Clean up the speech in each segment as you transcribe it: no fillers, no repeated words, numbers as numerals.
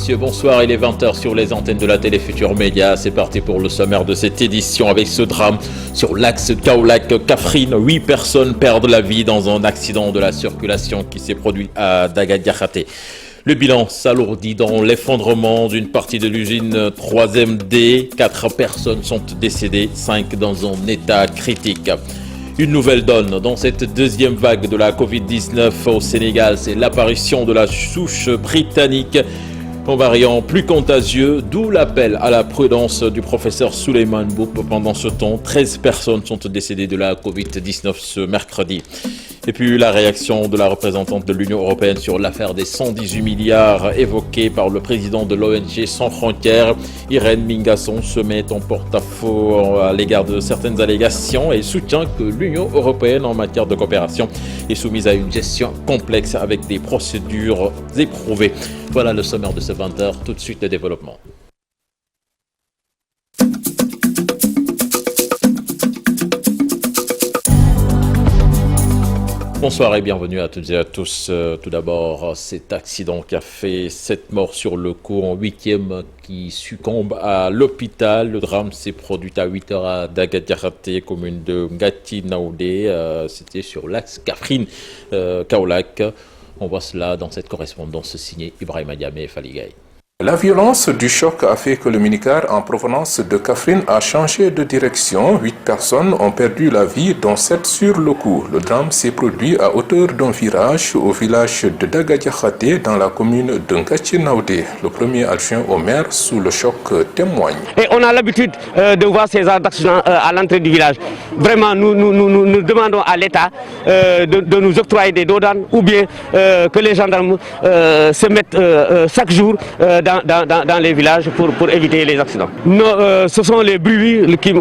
messieurs, bonsoir. Il est 20h sur les antennes de la télé Futur Média. C'est parti pour le sommaire de cette édition avec ce drame sur l'axe Kaolack-Kaffrine. 8 personnes perdent la vie dans un accident de la circulation qui s'est produit à Daga-Diakhaté. Le bilan s'alourdit dans l'effondrement d'une partie de l'usine 3e D. 4 personnes sont décédées, 5 dans un état critique. Une nouvelle donne dans cette deuxième vague de la Covid-19 au Sénégal, c'est l'apparition de la souche britannique, un variant plus contagieux, d'où l'appel à la prudence du professeur Souleymane Mboup. Pendant ce temps, 13 personnes sont décédées de la Covid-19 ce mercredi. Et puis la réaction de la représentante de l'Union européenne sur l'affaire des 118 milliards évoquée par le président de l'ONG Sans Frontières. Irène Mingasson se met en porte-à-faux à l'égard de certaines allégations et soutient que l'Union européenne en matière de coopération est soumise à une gestion complexe avec des procédures éprouvées. Voilà le sommaire de ce 20h. Tout de suite, le développement. Bonsoir et bienvenue à toutes et à tous. Tout d'abord, cet accident qui a fait 7 morts sur le coup, un 8e qui succombe à l'hôpital. Le drame s'est produit à 8h à Daga-Diakhaté, commune de Ngati Naoudé. C'était sur l'axe Kaffrine-Kaolack. On voit cela dans cette correspondance signée Ibrahima Diamé et Faligay. La violence du choc a fait que le minicar en provenance de Kaffrine a changé de direction. 8 personnes ont perdu la vie, dont 7 sur le coup. Le drame s'est produit à hauteur d'un virage au village de Daga-Diakhaté dans la commune de Ngati Naoudé. Le premier adjoint au maire sous le choc témoigne. Et on a l'habitude de voir ces accidents à l'entrée du village. Vraiment, nous demandons à l'État de nous octroyer des dodanes ou bien que les gendarmes se mettent chaque jour dans les villages pour éviter les accidents. Non, ce sont les bruits qui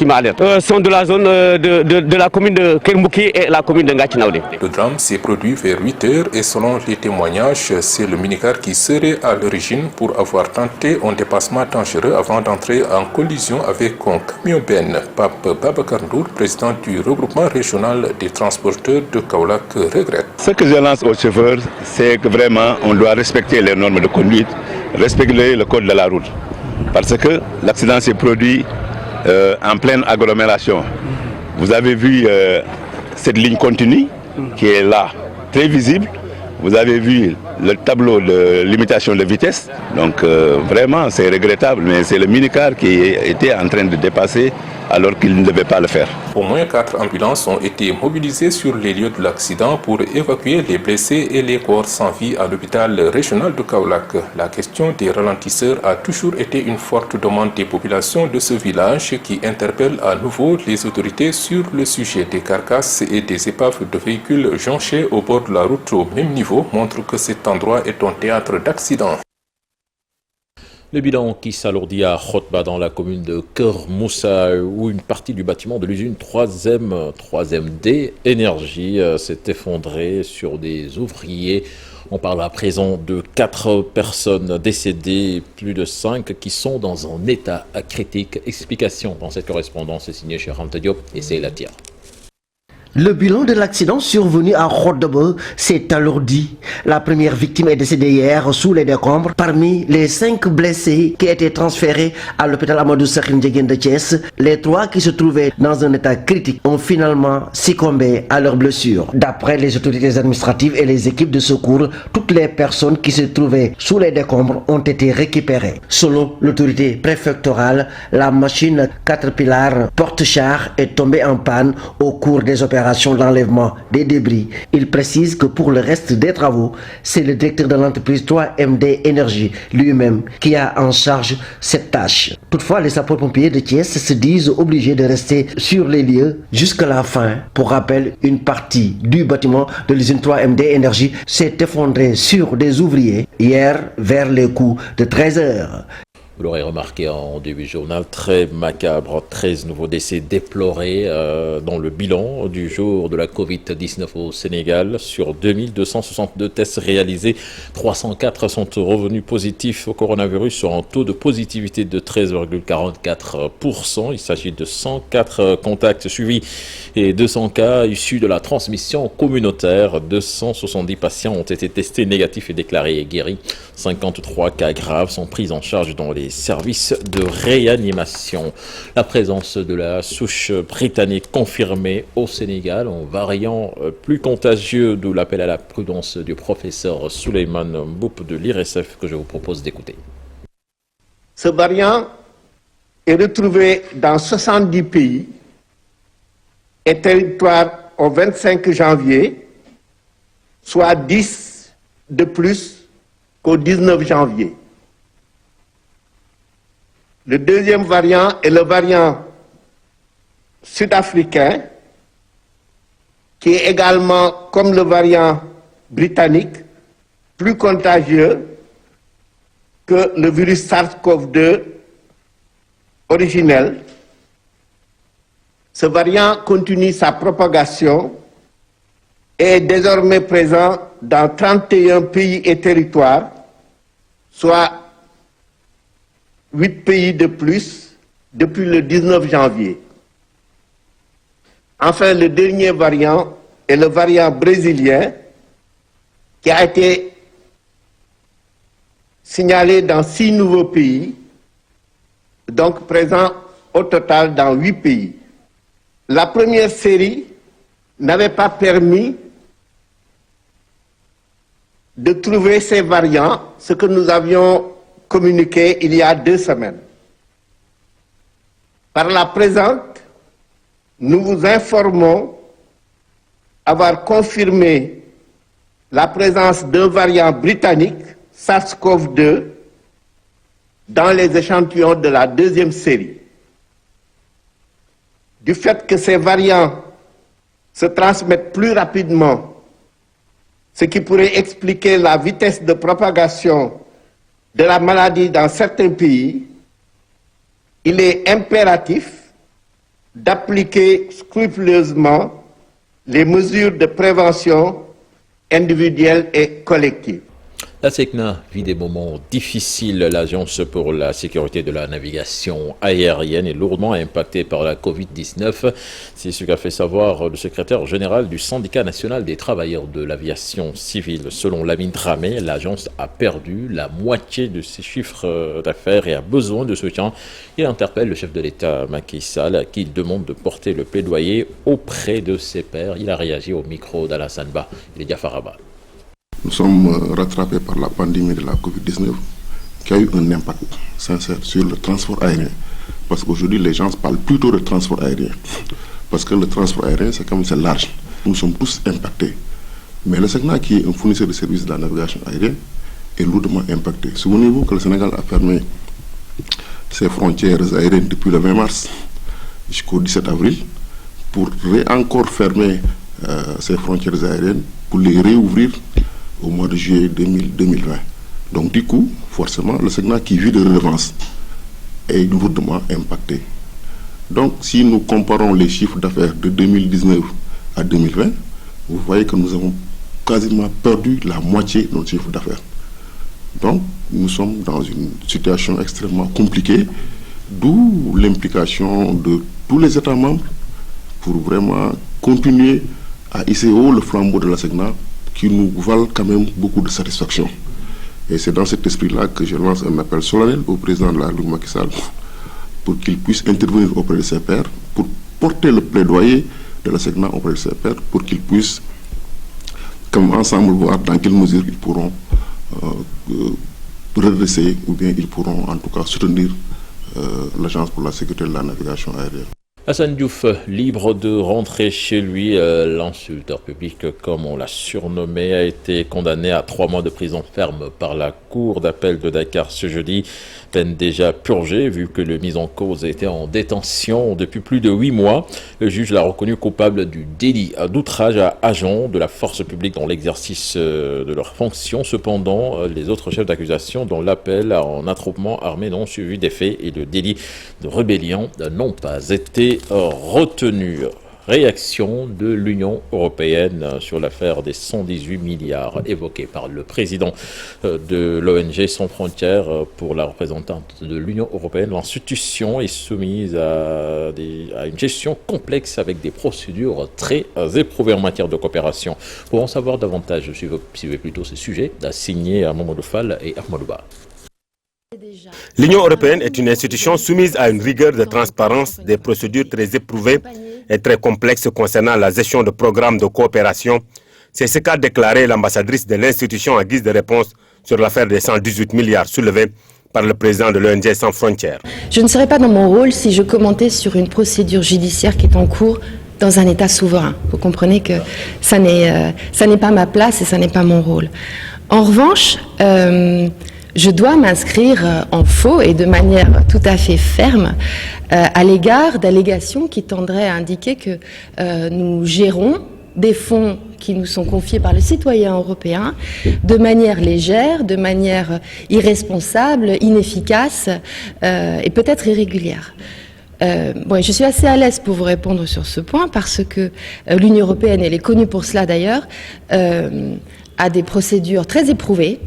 m'alertent. Sont de la zone de la commune de Kermouki et la commune de Ngati Naoudé. Le drame s'est produit vers 8h et selon les témoignages, c'est le minicar qui serait à l'origine pour avoir tenté un dépassement dangereux avant d'entrer en collision avec un camion Ben. Pape Babacar Ndour, président du regroupement régional des transporteurs de Kaolack, regrette. Ce que je lance aux chauffeurs, c'est que vraiment on doit respecter les normes de conduite, respecter le code de la route. Parce que l'accident s'est produit en pleine agglomération. Vous avez vu cette ligne continue qui est là, très visible. Vous avez vu le tableau de limitation de vitesse. Donc vraiment c'est regrettable, mais c'est le minicar qui était en train de dépasser alors qu'il ne devait pas le faire. Au moins 4 ambulances ont été mobilisées sur les lieux de l'accident pour évacuer les blessés et les corps sans vie à l'hôpital régional de Kaolack. La question des ralentisseurs a toujours été une forte demande des populations de ce village qui interpelle à nouveau les autorités sur le sujet. Des carcasses et des épaves de véhicules jonchés au bord de la route au même niveau montrent que cet endroit est un théâtre d'accidents. Le bilan qui s'alourdit à Khotba dans la commune de Keur Moussa où une partie du bâtiment de l'usine 3e D Énergie s'est effondrée sur des ouvriers. On parle à présent de 4 personnes décédées et plus de 5 qui sont dans un état critique. Explication dans cette correspondance signée chez Ramta Diop et c'est la tire. Le bilan de l'accident survenu à Khotba s'est alourdi. La première victime est décédée hier sous les décombres. Parmi les 5 blessés qui étaient transférés à l'hôpital Amadou Sakhir Ndiéguène de Thiès, les 3 qui se trouvaient dans un état critique ont finalement succombé à leurs blessures. D'après les autorités administratives et les équipes de secours, toutes les personnes qui se trouvaient sous les décombres ont été récupérées. Selon l'autorité préfectorale, la machine Caterpillar porte-char est tombée en panne au cours des opérations d'enlèvement des débris. Il précise que pour le reste des travaux, c'est le directeur de l'entreprise 3MD Énergie lui-même qui a en charge cette tâche. Toutefois, les sapeurs-pompiers de Thiès se disent obligés de rester sur les lieux jusqu'à la fin. Pour rappel, une partie du bâtiment de l'usine 3MD Énergie s'est effondrée sur des ouvriers hier vers les coups de 13h. Vous l'aurez remarqué en début de journal, très macabre, 13 nouveaux décès déplorés dans le bilan du jour de la Covid-19 au Sénégal. Sur 2262 tests réalisés, 304 sont revenus positifs au coronavirus sur un taux de positivité de 13,44%. Il s'agit de 104 contacts suivis et 200 cas issus de la transmission communautaire. 270 patients ont été testés négatifs et déclarés guéris. 53 cas graves sont pris en charge dans les services de réanimation. La présence de la souche britannique confirmée au Sénégal, un variant plus contagieux, d'où l'appel à la prudence du professeur Souleymane Mboup de l'IRSF que je vous propose d'écouter. Ce variant est retrouvé dans 70 pays et territoires au 25 janvier, soit 10 de plus qu'au 19 janvier. Le deuxième variant est le variant sud-africain, qui est également, comme le variant britannique, plus contagieux que le virus SARS-CoV-2 originel. Ce variant continue sa propagation et est désormais présent dans 31 pays et territoires, soit 8 pays de plus depuis le 19 janvier. Enfin, le dernier variant est le variant brésilien qui a été signalé dans 6 nouveaux pays, donc présent au total dans 8 pays. La première série n'avait pas permis de trouver ces variants, ce que nous avions communiqué il y a 2 semaines. Par la présente, nous vous informons avoir confirmé la présence d'un variant britannique, SARS-CoV-2, dans les échantillons de la deuxième série. Du fait que ces variants se transmettent plus rapidement, ce qui pourrait expliquer la vitesse de propagation de la maladie dans certains pays, il est impératif d'appliquer scrupuleusement les mesures de prévention individuelle et collective. La SECNA vit des moments difficiles. L'Agence pour la sécurité de la navigation aérienne est lourdement impactée par la Covid-19. C'est ce qu'a fait savoir le secrétaire général du syndicat national des travailleurs de l'aviation civile. Selon Lamine Dramé, l'agence a perdu la moitié de ses chiffres d'affaires et a besoin de soutien. Il interpelle le chef de l'État Macky Sall, à qui il demande de porter le plaidoyer auprès de ses pairs. Il a réagi au micro d'Alassane Ba et Diafaraba. Nous sommes rattrapés par la pandémie de la Covid-19 qui a eu un impact sincère sur le transport aérien. Parce qu'aujourd'hui, les gens parlent plutôt de transport aérien. Parce que le transport aérien, c'est comme c'est large. Nous sommes tous impactés. Mais le SECNA, qui est un fournisseur de services de la navigation aérienne, est lourdement impacté. Souvenez-vous que le Sénégal a fermé ses frontières aériennes depuis le 20 mars jusqu'au 17 avril pour encore fermer ses frontières aériennes, pour les réouvrir au mois de juillet 2020. Donc du coup, forcément, le SECNA qui vit de redevance est lourdement impacté. Donc si nous comparons les chiffres d'affaires de 2019 à 2020, vous voyez que nous avons quasiment perdu la moitié de notre chiffre d'affaires. Donc nous sommes dans une situation extrêmement compliquée, d'où l'implication de tous les États membres pour vraiment continuer à hisser haut le flambeau de la SECNA, qui nous valent quand même beaucoup de satisfaction. Et c'est dans cet esprit-là que je lance un appel solennel au président de la République Macky Sall pour qu'il puisse intervenir auprès de ses pairs, pour porter le plaidoyer de la SECNA auprès de ses pairs, pour qu'ils puissent, comme ensemble, voir dans quelle mesure ils pourront redresser ou bien ils pourront en tout cas soutenir l'Agence pour la sécurité de la navigation aérienne. Hassan Diouf, libre de rentrer chez lui, l'insulteur public, comme on l'a surnommé, a été condamné à 3 mois de prison ferme par la Cour d'appel de Dakar ce jeudi. Peine déjà purgée, vu que le mis en cause était en détention depuis plus de 8 mois. Le juge l'a reconnu coupable du délit d'outrage à agent de la force publique dans l'exercice de leurs fonctions. Cependant, les autres chefs d'accusation, dont l'appel en attroupement armé non suivi des faits et le délit de rébellion, n'ont pas été retenus. Réaction de l'Union européenne sur l'affaire des 118 milliards évoquée par le président de l'ONG Sans Frontières. Pour la représentante de l'Union européenne, l'institution est soumise à une gestion complexe avec des procédures très éprouvées en matière de coopération. Pour en savoir davantage, suivez plutôt ce sujet, signé à Mamadou Fall et Ahmadou Ba. L'Union européenne est une institution soumise à une rigueur de transparence, des procédures très éprouvées et très complexes concernant la gestion de programmes de coopération. C'est ce qu'a déclaré l'ambassadrice de l'institution en guise de réponse sur l'affaire des 118 milliards soulevés par le président de l'ONG Sans Frontières. Je ne serais pas dans mon rôle si je commentais sur une procédure judiciaire qui est en cours dans un État souverain. Vous comprenez que ça n'est pas ma place et ça n'est pas mon rôle. En revanche, je dois m'inscrire en faux et de manière tout à fait ferme à l'égard d'allégations qui tendraient à indiquer que nous gérons des fonds qui nous sont confiés par les citoyens européens de manière légère, de manière irresponsable, inefficace et peut-être irrégulière. Je suis assez à l'aise pour vous répondre sur ce point parce que l'Union européenne, elle est connue pour cela d'ailleurs, a des procédures très éprouvées,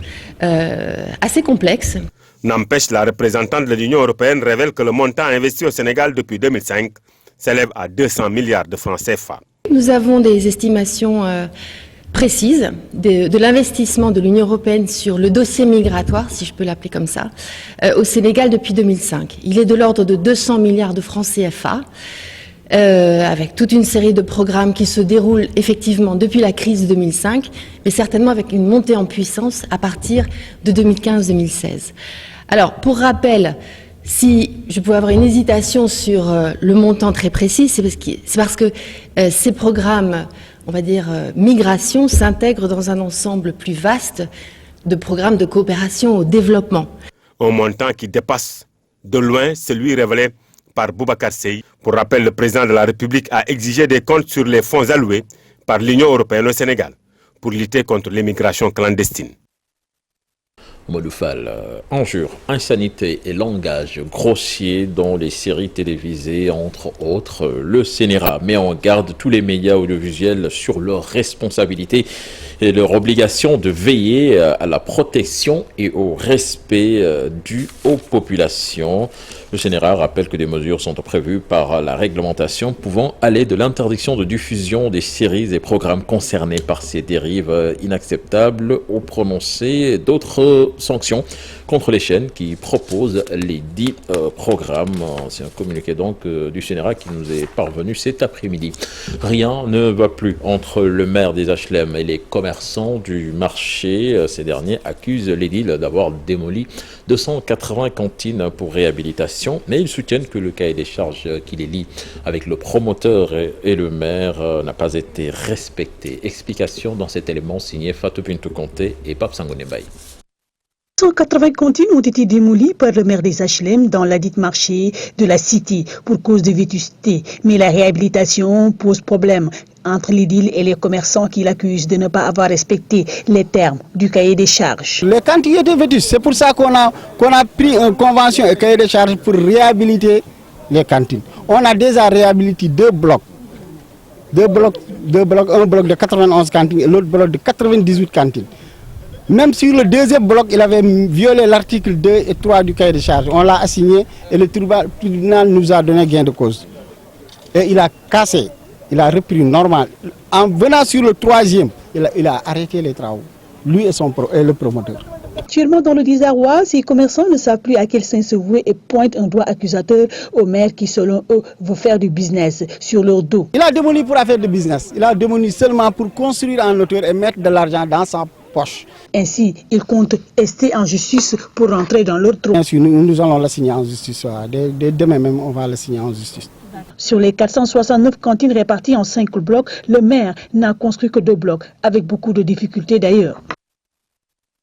assez complexes. N'empêche, la représentante de l'Union européenne révèle que le montant investi au Sénégal depuis 2005 s'élève à 200 milliards de francs CFA. Nous avons des estimations précises de l'investissement de l'Union européenne sur le dossier migratoire, si je peux l'appeler comme ça, au Sénégal depuis 2005. Il est de l'ordre de 200 milliards de francs CFA. Avec toute une série de programmes qui se déroulent effectivement depuis la crise de 2005, mais certainement avec une montée en puissance à partir de 2015-2016. Alors, pour rappel, si je pouvais avoir une hésitation sur le montant très précis, c'est parce que ces programmes, on va dire, migration, s'intègrent dans un ensemble plus vaste de programmes de coopération au développement. Un montant qui dépasse de loin celui révélé par Boubacar Seye. Pour rappel, le président de la République a exigé des comptes sur les fonds alloués par l'Union européenne au Sénégal pour lutter contre l'immigration clandestine. Mamadou Fall, injures, insanité et langage grossier dans les séries télévisées, entre autres. Le CNRA met en garde tous les médias audiovisuels sur leur responsabilité et leur obligation de veiller à la protection et au respect dû aux populations. Le CNRA rappelle que des mesures sont prévues par la réglementation pouvant aller de l'interdiction de diffusion des séries et programmes concernés par ces dérives inacceptables au prononcer d'autres sanctions contre les chaînes qui proposent les dits programmes. C'est un communiqué donc du CNRA qui nous est parvenu cet après-midi. Rien ne va plus entre le maire des HLM et les commerçants du marché. Ces derniers accusent l'édile d'avoir démoli 280 cantines pour réhabilitation, mais ils soutiennent que le cahier des charges qui les lie avec le promoteur et le maire n'a pas été respecté. Explication dans cet élément signé Fatou Bintou Conté et Pape Sangoné Baye. 180 cantines ont été démolies par le maire des HLM dans ladite marché de la cité pour cause de vétusté. Mais la réhabilitation pose problème entre l'édile et les commerçants qui l'accusent de ne pas avoir respecté les termes du cahier des charges. Les cantines étaient vétustes, c'est pour ça qu'on a pris une convention et cahier des charges pour réhabiliter les cantines. On a déjà réhabilité deux blocs, un bloc de 91 cantines et l'autre bloc de 98 cantines. Même sur le deuxième bloc, il avait violé l'article 2 et 3 du cahier de charges. On l'a assigné et le tribunal nous a donné gain de cause. Et il a cassé, il a repris normal. En venant sur le troisième, il a arrêté les travaux, lui et le promoteur. Actuellement dans le désarroi, ces commerçants ne savent plus à quel sens se vouer et pointent un doigt accusateur au maire qui, selon eux, veut faire du business sur leur dos. Il a démoli pour faire du business. Il a démoli seulement pour construire en hauteur et mettre de l'argent dans sa poche. Ainsi, ils comptent rester en justice pour rentrer dans leur trou. Bien sûr, nous allons le signer en justice. Dès demain même, on va le signer en justice. Sur les 469 cantines réparties en 5 blocs, le maire n'a construit que 2 blocs, avec beaucoup de difficultés d'ailleurs.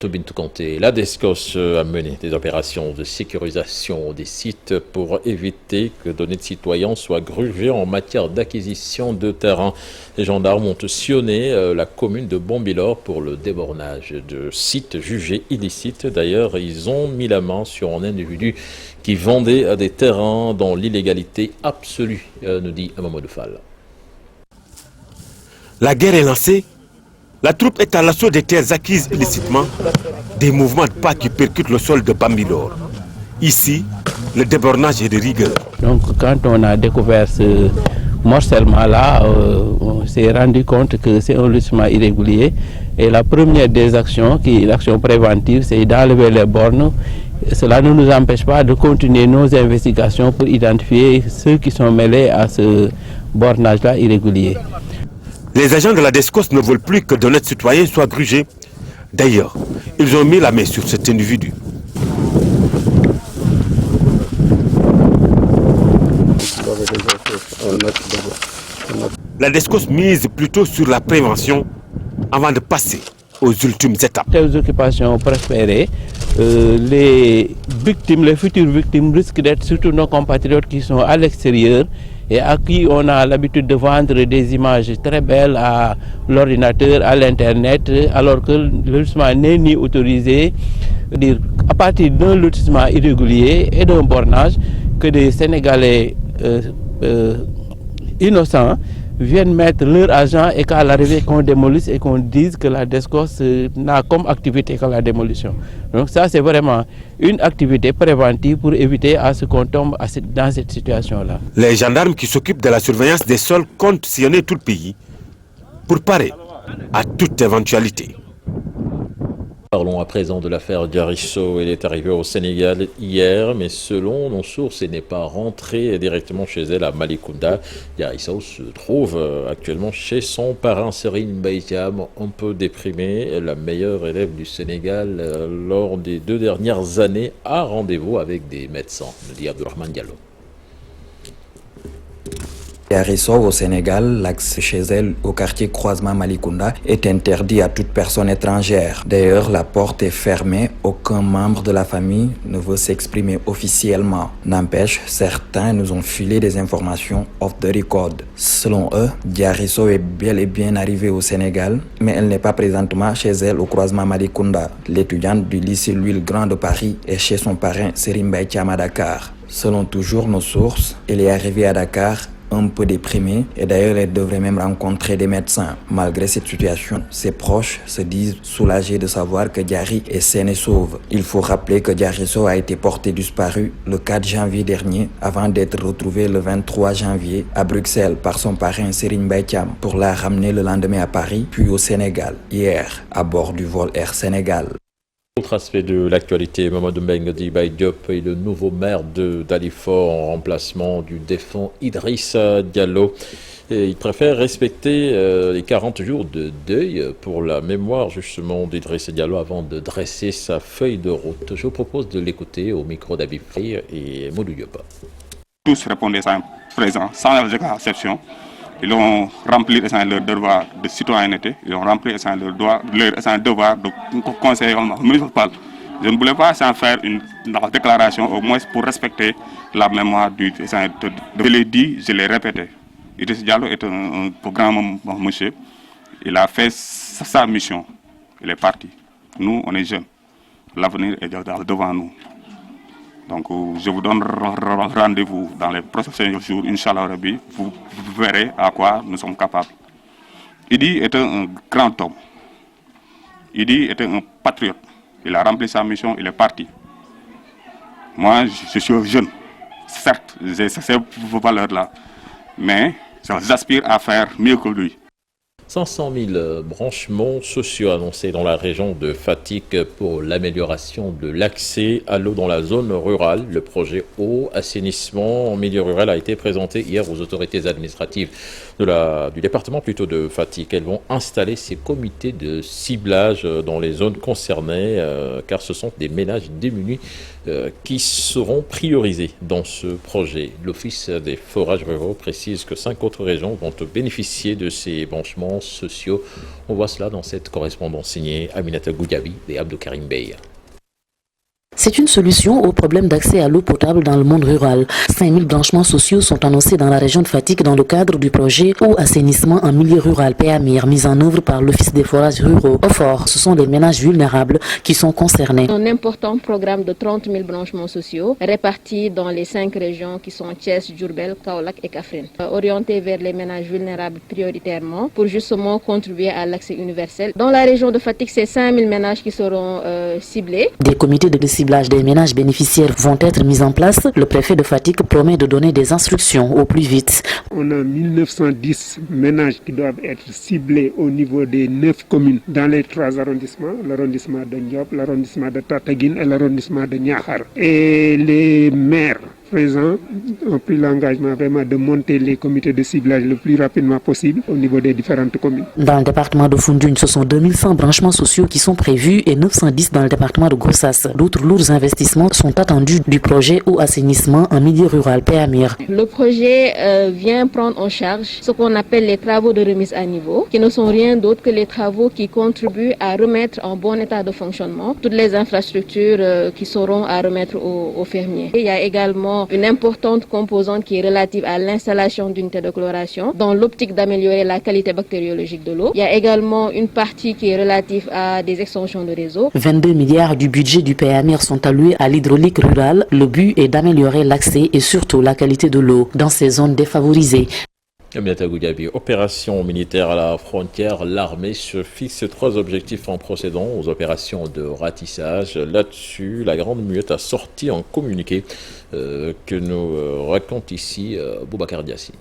Bintou Kanté, la DSCOS a mené des opérations de sécurisation des sites pour éviter que données de citoyens soient grugées en matière d'acquisition de terrain. Les gendarmes ont sillonné la commune de Bambilor pour le débornage de sites jugés illicites. D'ailleurs, ils ont mis la main sur un individu qui vendait des terrains dans l'illégalité absolue, nous dit Mamadou Fall. La guerre est lancée. La troupe est à l'assaut des terres acquises illicitement, des mouvements de pas qui percutent le sol de Bambilor. Ici, le débornage est de rigueur. Donc quand on a découvert ce morcellement-là, on s'est rendu compte que c'est un lotissement irrégulier. Et la première des actions, qui est l'action préventive, c'est d'enlever les bornes. Cela ne nous empêche pas de continuer nos investigations pour identifier ceux qui sont mêlés à ce bornage-là irrégulier. Les agents de la DSCOS ne veulent plus que d'honnêtes citoyens soient grugés. D'ailleurs, ils ont mis la main sur cet individu. La DSCOS mise plutôt sur la prévention avant de passer aux ultimes étapes. Telles occupations prospérées, les victimes, les futures victimes risquent d'être surtout nos compatriotes qui sont à l'extérieur et à qui on a l'habitude de vendre des images très belles à l'ordinateur, à l'internet, alors que le lotissement n'est ni autorisé. À partir d'un lotissement irrégulier et d'un bornage, que des Sénégalais innocents viennent mettre leur argent et qu'à l'arrivée qu'on démolisse et qu'on dise que la DSCOS n'a comme activité que la démolition. Donc ça c'est vraiment une activité préventive pour éviter à ce qu'on tombe dans cette situation-là. Les gendarmes qui s'occupent de la surveillance des sols comptent sillonner tout le pays pour parer à toute éventualité. Parlons à présent de l'affaire Diarisso. Elle est arrivée au Sénégal hier, mais selon nos sources, elle n'est pas rentrée directement chez elle à Malicounda. Diarisso se trouve actuellement chez son parrain Serine Mbaye-Thiam, un peu déprimé. La meilleure élève du Sénégal lors des 2 dernières années a rendez-vous avec des médecins, nous dit Abdourahmane Diallo. Diarisso au Sénégal, l'accès chez elle au quartier Croisement Malicounda est interdit à toute personne étrangère. D'ailleurs, la porte est fermée, aucun membre de la famille ne veut s'exprimer officiellement. N'empêche, certains nous ont filé des informations off the record. Selon eux, Diarisso est bel et bien arrivée au Sénégal, mais elle n'est pas présentement chez elle au Croisement Malicounda. L'étudiante du lycée Louis le Grand de Paris est chez son parrain Serine Mbaye-Thiam à Dakar. Selon toujours nos sources, elle est arrivée à Dakar un peu déprimée et d'ailleurs elle devrait même rencontrer des médecins. Malgré cette situation, ses proches se disent soulagés de savoir que Diary est saine et sauve. Il faut rappeler que Diarisso a été porté disparu le 4 janvier dernier avant d'être retrouvé le 23 janvier à Bruxelles par son parrain Serine Mbaye-Thiam pour la ramener le lendemain à Paris puis au Sénégal, hier à bord du vol Air Sénégal. Autre aspect de l'actualité, Mamadou Mbengue Diop est le nouveau maire de Dalifort en remplacement du défunt Idrissa Diallo. Et il préfère respecter les 40 jours de deuil pour la mémoire justement d'Idrissa Diallo avant de dresser sa feuille de route. Je vous propose de l'écouter au micro d'Abib Frir et Modou Diop. Tous répondaient présent, sans exception. Ils ont rempli leur devoir de citoyenneté, ils ont rempli leur devoir de conseil municipal. Je ne voulais pas s'en faire une déclaration, au moins pour respecter la mémoire du. Je l'ai dit, je l'ai répété. Idrissa Diallo est un grand monsieur. Il a fait sa mission. Il est parti. Nous, on est jeunes. L'avenir est devant nous. Donc, je vous donne rendez-vous dans les prochains jours, Inch'Allah Rabbi. Vous verrez à quoi nous sommes capables. Idi était un grand homme. Idi était un patriote. Il a rempli sa mission, il est parti. Moi, je suis jeune. Certes, j'ai ces valeurs-là. Mais j'aspire à faire mieux que lui. 500 000 branchements sociaux annoncés dans la région de Fatick pour l'amélioration de l'accès à l'eau dans la zone rurale. Le projet eau, assainissement en milieu rural a été présenté hier aux autorités administratives du département plutôt de Fatick. Elles vont installer ces comités de ciblage dans les zones concernées, car ce sont des ménages démunis qui seront priorisés dans ce projet. L'Office des forages ruraux précise que 5 autres régions vont bénéficier de ces branchements sociaux. On voit cela dans cette correspondance signée Aminata Goudiaby et Abdou Karim Bey. C'est une solution au problème d'accès à l'eau potable dans le monde rural. 5000 branchements sociaux sont annoncés dans la région de Fatick dans le cadre du projet Eau Assainissement en milieu rural PAMIR, mis en œuvre par l'Office des forages ruraux. Au fort, ce sont les ménages vulnérables qui sont concernés. Un important programme de 30 000 branchements sociaux répartis dans les 5 régions qui sont Thiès, Diourbel, Kaolack et Kaffrine, orientés vers les ménages vulnérables prioritairement pour justement contribuer à l'accès universel. Dans la région de Fatick, c'est 5000 ménages qui seront ciblés. Des comités de ciblage des ménages bénéficiaires vont être mis en place. Le préfet de Fatick promet de donner des instructions au plus vite. On a 1910 ménages qui doivent être ciblés au niveau des 9 communes dans les 3 arrondissements, l'arrondissement de Ndiop, l'arrondissement de Tataguine et l'arrondissement de Niakhar. Et les maires présents ont pris l'engagement vraiment de monter les comités de ciblage le plus rapidement possible au niveau des différentes communes. Dans le département de Foundiougne, ce sont 2100 branchements sociaux qui sont prévus et 910 dans le département de Gossas. D'autres lourds investissements sont attendus du projet Eau Assainissement en milieu rural PAMIR. Le projet vient prendre en charge ce qu'on appelle les travaux de remise à niveau, qui ne sont rien d'autre que les travaux qui contribuent à remettre en bon état de fonctionnement toutes les infrastructures qui seront à remettre aux fermiers. Il y a également une importante composante qui est relative à l'installation d'unités de chloration dans l'optique d'améliorer la qualité bactériologique de l'eau. Il y a également une partie qui est relative à des extensions de réseau. 22 milliards du budget du PAMIR sont alloués à l'hydraulique rurale. Le but est d'améliorer l'accès et surtout la qualité de l'eau dans ces zones défavorisées. Opération militaire à la frontière, l'armée se fixe 3 objectifs en procédant aux opérations de ratissage. Là-dessus, la Grande Muette a sorti un communiqué que nous raconte ici Boubacar Diassi.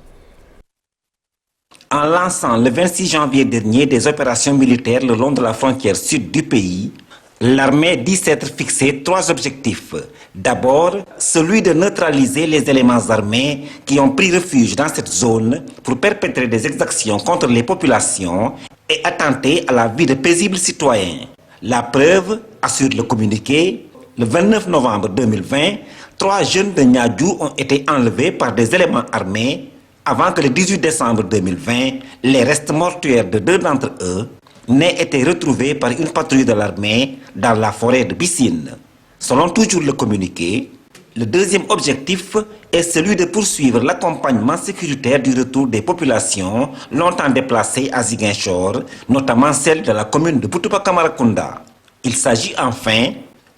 En lançant le 26 janvier dernier des opérations militaires le long de la frontière sud du pays, l'armée dit s'être fixé 3 objectifs. D'abord, celui de neutraliser les éléments armés qui ont pris refuge dans cette zone pour perpétrer des exactions contre les populations et attenter à la vie de paisibles citoyens. La preuve, assure le communiqué, le 29 novembre 2020, 3 jeunes de Niadjou ont été enlevés par des éléments armés avant que le 18 décembre 2020, les restes mortuaires de 2 d'entre eux n'aient été retrouvés par une patrouille de l'armée dans la forêt de Bissine. Selon toujours le communiqué, le deuxième objectif est celui de poursuivre l'accompagnement sécuritaire du retour des populations longtemps déplacées à Ziguinchor, notamment celle de la commune de Boutoupa-Kamarakunda. Il s'agit enfin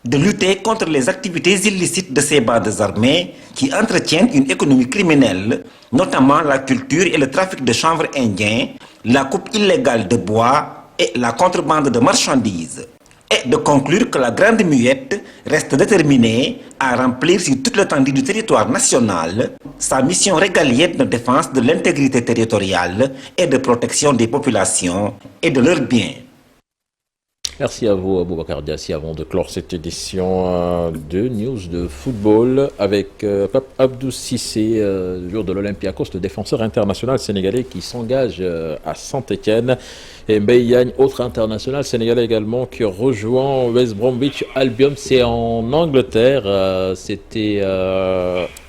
de lutter contre les activités illicites de ces bandes armées qui entretiennent une économie criminelle, notamment la culture et le trafic de chanvre indien, la coupe illégale de bois et la contrebande de marchandises. Et de conclure que la Grande Muette reste déterminée à remplir sur toute l'étendue du territoire national sa mission régalienne de défense de l'intégrité territoriale et de protection des populations et de leurs biens. Merci à vous, Boubacar Diassi. Avant de clore cette édition de News de football avec Pape Abdou Cissé, jour de l'Olympiakos, le défenseur international sénégalais qui s'engage à Saint-Étienne. Et Mbaye Diagne, autre international sénégalais également, qui rejoint West Bromwich Albion. C'est en Angleterre. C'était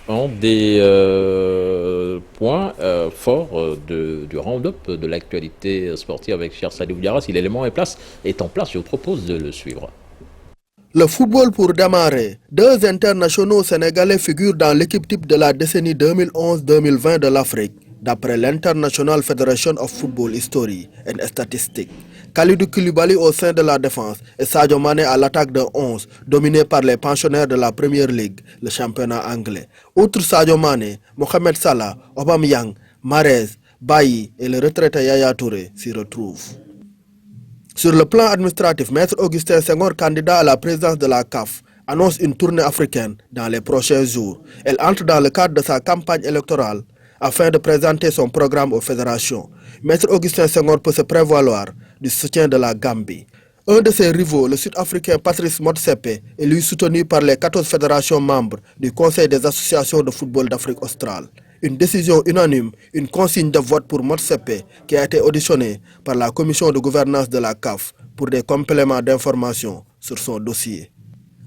un des points forts du round-up de l'actualité sportive avec Cher Salif Diarra. Si l'élément est en place, je vous propose de le suivre. Le football pour démarrer. 2 internationaux sénégalais figurent dans l'équipe type de la décennie 2011-2020 de l'Afrique, d'après l'International Federation of Football History and Statistics. Kalidou Koulibaly au sein de la défense et Sadio Mané à l'attaque de 11, dominé par les pensionnaires de la Premier League, le championnat anglais. Outre Sadio Mané, Mohamed Salah, Aubameyang, Mahrez, Bailly et le retraité Yaya Touré s'y retrouvent. Sur le plan administratif, Maître Augustin Senghor, candidat à la présidence de la CAF, annonce une tournée africaine dans les prochains jours. Elle entre dans le cadre de sa campagne électorale afin de présenter son programme aux fédérations. Maître Augustin Senghor peut se prévaloir du soutien de la Gambie. Un de ses rivaux, le Sud-Africain Patrice Motsepe, est lui soutenu par les 14 fédérations membres du Conseil des associations de football d'Afrique australe. une décision unanime, une consigne de vote pour Motsepe qui a été auditionnée par la commission de gouvernance de la CAF pour des compléments d'information sur son dossier.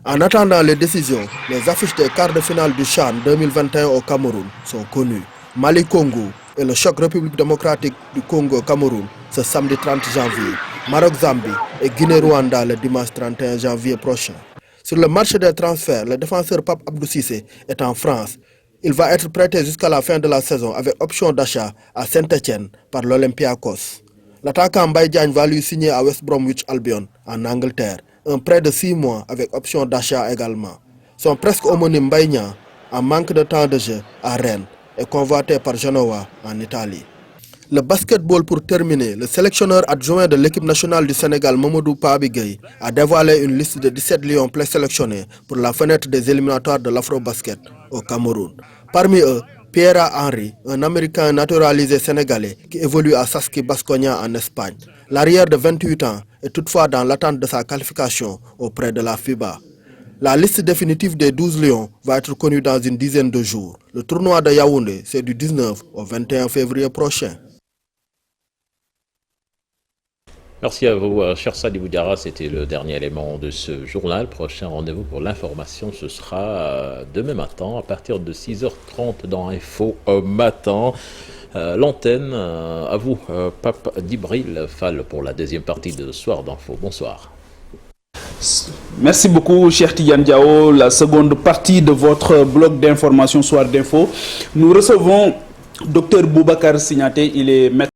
En attendant les décisions, les affiches des quarts de finale du CHAN 2021 au Cameroun sont connues. Mali-Congo et le choc République démocratique du Congo-Cameroun ce samedi 30 janvier. Maroc-Zambie et Guinée-Rwanda le dimanche 31 janvier prochain. Sur le marché des transferts, le défenseur Pape Abdou Cissé est en France. Il va être prêté jusqu'à la fin de la saison avec option d'achat à Saint-Etienne par l'Olympiakos. L'attaquant Mbaye Diagne va lui signer à West Bromwich Albion en Angleterre. Un prêt de 6 mois avec option d'achat également. Son presque homonyme Mbaye Niang, en manque de temps de jeu à Rennes, est convoité par Genoa en Italie. Le basketball pour terminer, le sélectionneur adjoint de l'équipe nationale du Sénégal, Mamadou Pabigay, a dévoilé une liste de 17 lions présélectionnés pour la fenêtre des éliminatoires de l'Afro-Basket au Cameroun. Parmi eux, Pierre Henry, un Américain naturalisé sénégalais qui évolue à Saski Baskonia en Espagne. L'arrière de 28 ans est toutefois dans l'attente de sa qualification auprès de la FIBA. La liste définitive des 12 lions va être connue dans une dizaine de jours. Le tournoi de Yaoundé, c'est du 19 au 21 février prochain. Merci à vous, cher Sadi Boudjara. C'était le dernier élément de ce journal. Prochain rendez-vous pour l'information, ce sera demain matin à partir de 6h30 dans Info Matin. L'antenne à vous, Pape Djibril Fall, pour la deuxième partie de Soir d'Info. Bonsoir. Merci beaucoup, cher Tidiane Diao. La seconde partie de votre bloc d'information Soir d'Info. Nous recevons Dr Boubacar Signaté. Il est maître